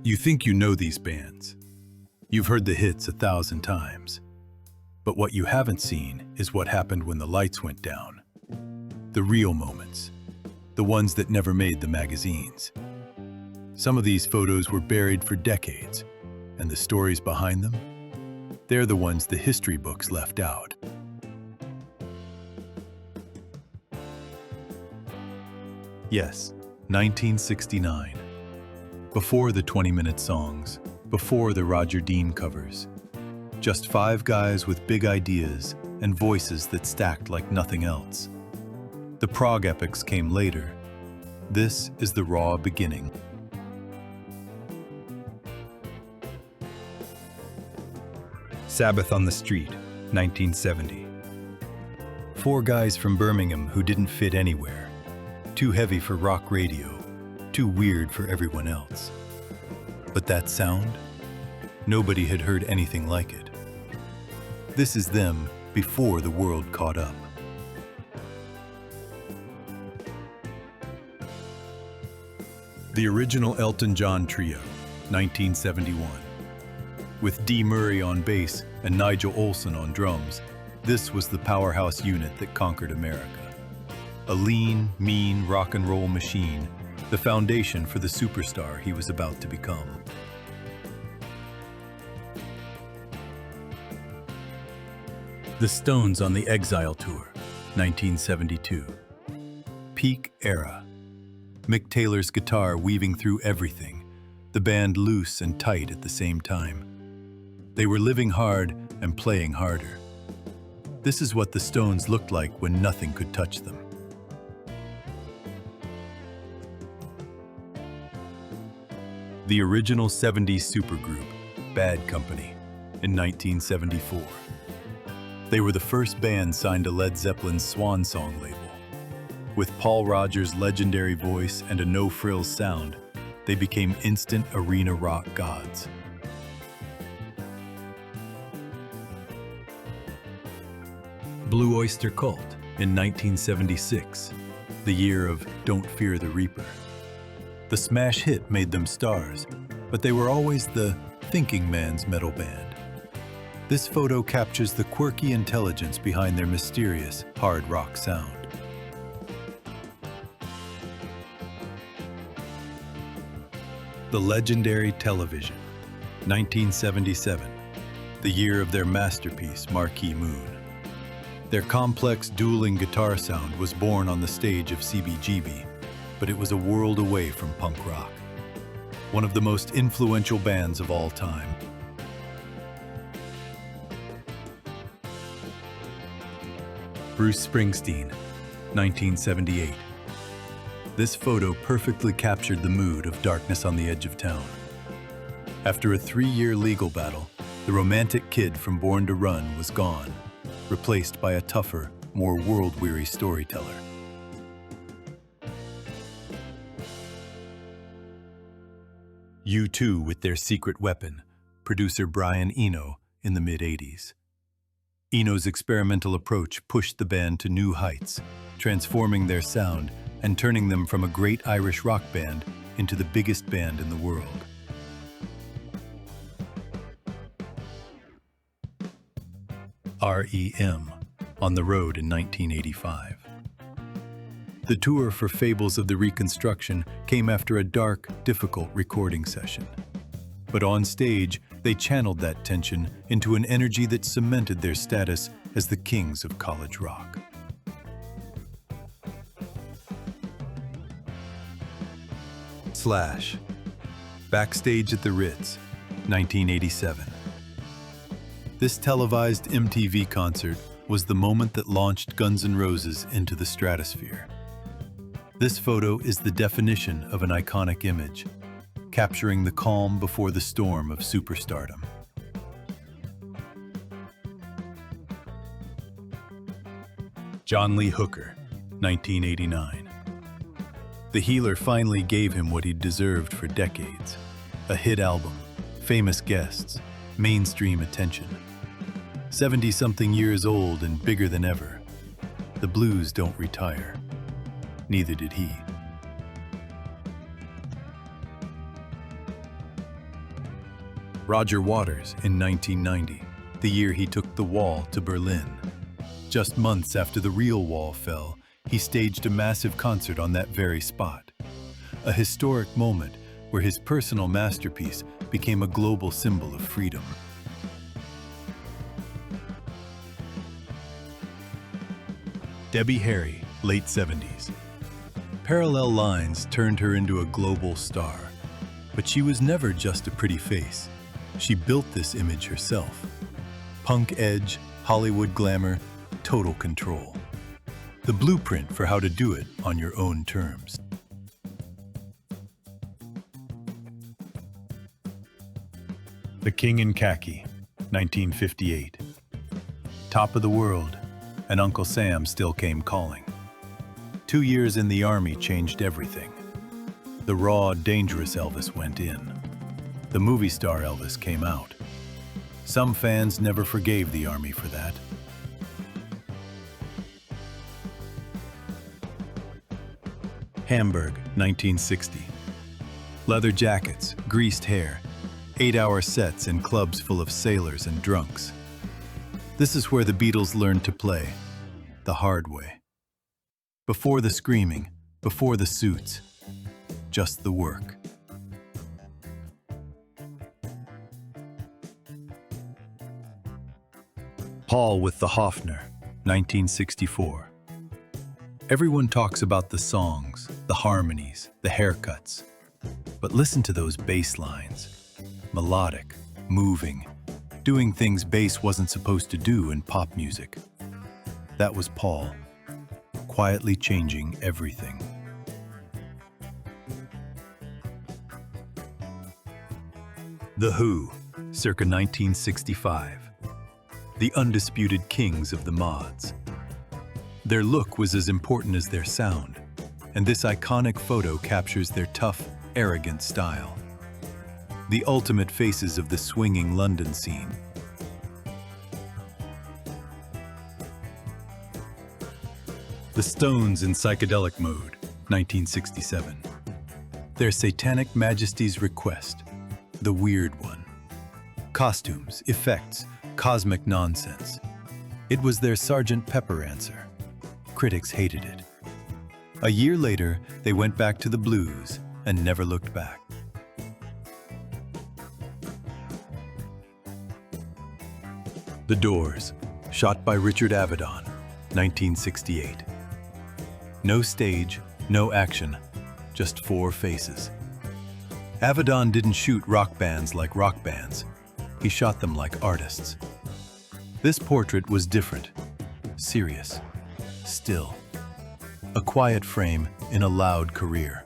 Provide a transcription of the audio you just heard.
You think you know these bands. You've heard the hits 1,000 times. But what you haven't seen is what happened when the lights went down. The real moments. The ones that never made the magazines. Some of these photos were buried for decades, and the stories behind them? They're the ones the history books left out. Yes, 1969. Before the 20-minute songs, before the Roger Dean covers. Just 5 guys with big ideas and voices that stacked like nothing else. The prog epics came later. This is the raw beginning. Sabbath on the Street, 1970. 4 guys from Birmingham who didn't fit anywhere. Too heavy for rock radio, too weird for everyone else. But that sound? Nobody had heard anything like it. This is them before the world caught up. The original Elton John Trio, 1971. With Dee Murray on bass and Nigel Olsson on drums, this was the powerhouse unit that conquered America. A lean, mean rock and roll machine, the foundation for the superstar he was about to become. The Stones on the Exile Tour, 1972. Peak era. Mick Taylor's guitar weaving through everything, the band loose and tight at the same time. They were living hard and playing harder. This is what the Stones looked like when nothing could touch them. The original 70s supergroup, Bad Company, in 1974. They were the first band signed to Led Zeppelin's Swan Song label. With Paul Rodgers' legendary voice and a no-frills sound, they became instant arena rock gods. Blue Oyster Cult in 1976, the year of Don't Fear the Reaper. The smash hit made them stars, but they were always the thinking man's metal band. This photo captures the quirky intelligence behind their mysterious hard rock sound. The legendary Television, 1977, the year of their masterpiece, Marquee Moon. Their complex dueling guitar sound was born on the stage of CBGB, but it was a world away from punk rock. One of the most influential bands of all time. Bruce Springsteen, 1978. This photo perfectly captured the mood of Darkness on the Edge of Town. After a 3-year legal battle, the romantic kid from Born to Run was gone, replaced by a tougher, more world-weary storyteller. U2 with their secret weapon, producer Brian Eno, in the mid-'80s. Eno's experimental approach pushed the band to new heights, transforming their sound and turning them from a great Irish rock band into the biggest band in the world. REM, on the road in 1985. The tour for Fables of the Reconstruction came after a dark, difficult recording session. But on stage, they channeled that tension into an energy that cemented their status as the kings of college rock. Slash, backstage at the Ritz, 1987. This televised MTV concert was the moment that launched Guns N' Roses into the stratosphere. This photo is the definition of an iconic image, capturing the calm before the storm of superstardom. John Lee Hooker, 1989. The Healer finally gave him what he'd deserved for decades. A hit album, famous guests, mainstream attention. 70-something years old and bigger than ever. The blues don't retire. Neither did he. Roger Waters in 1990, the year he took the wall to Berlin. Just months after the real wall fell, he staged a massive concert on that very spot. A historic moment where his personal masterpiece became a global symbol of freedom. Debbie Harry, late 70s. Parallel lines turned her into a global star, but she was never just a pretty face. She built this image herself. Punk edge, Hollywood glamour, total control. The blueprint for how to do it on your own terms. The King in Khaki, 1958. Top of the world, and Uncle Sam still came calling. 2 years in the army changed everything. The raw, dangerous Elvis went in. The movie star Elvis came out. Some fans never forgave the army for that. Hamburg, 1960. Leather jackets, greased hair, 8-hour sets in clubs full of sailors and drunks. This is where the Beatles learned to play, the hard way. Before the screaming, before the suits, just the work. Paul with the Hofner, 1964. Everyone talks about the songs, the harmonies, the haircuts. But listen to those bass lines. Melodic, moving, doing things bass wasn't supposed to do in pop music. That was Paul, quietly changing everything. The Who, circa 1965. The undisputed kings of the mods. Their look was as important as their sound, and this iconic photo captures their tough, arrogant style. The ultimate faces of the swinging London scene. The Stones in psychedelic mode, 1967. Their Satanic Majesty's Request, the weird one. Costumes, effects, cosmic nonsense. It was their Sgt. Pepper answer. Critics hated it. A year later, they went back to the blues and never looked back. The Doors, shot by Richard Avedon, 1968. No stage, no action, just 4 faces. Avedon didn't shoot rock bands like rock bands. He shot them like artists. This portrait was different, serious, still. A quiet frame in a loud career.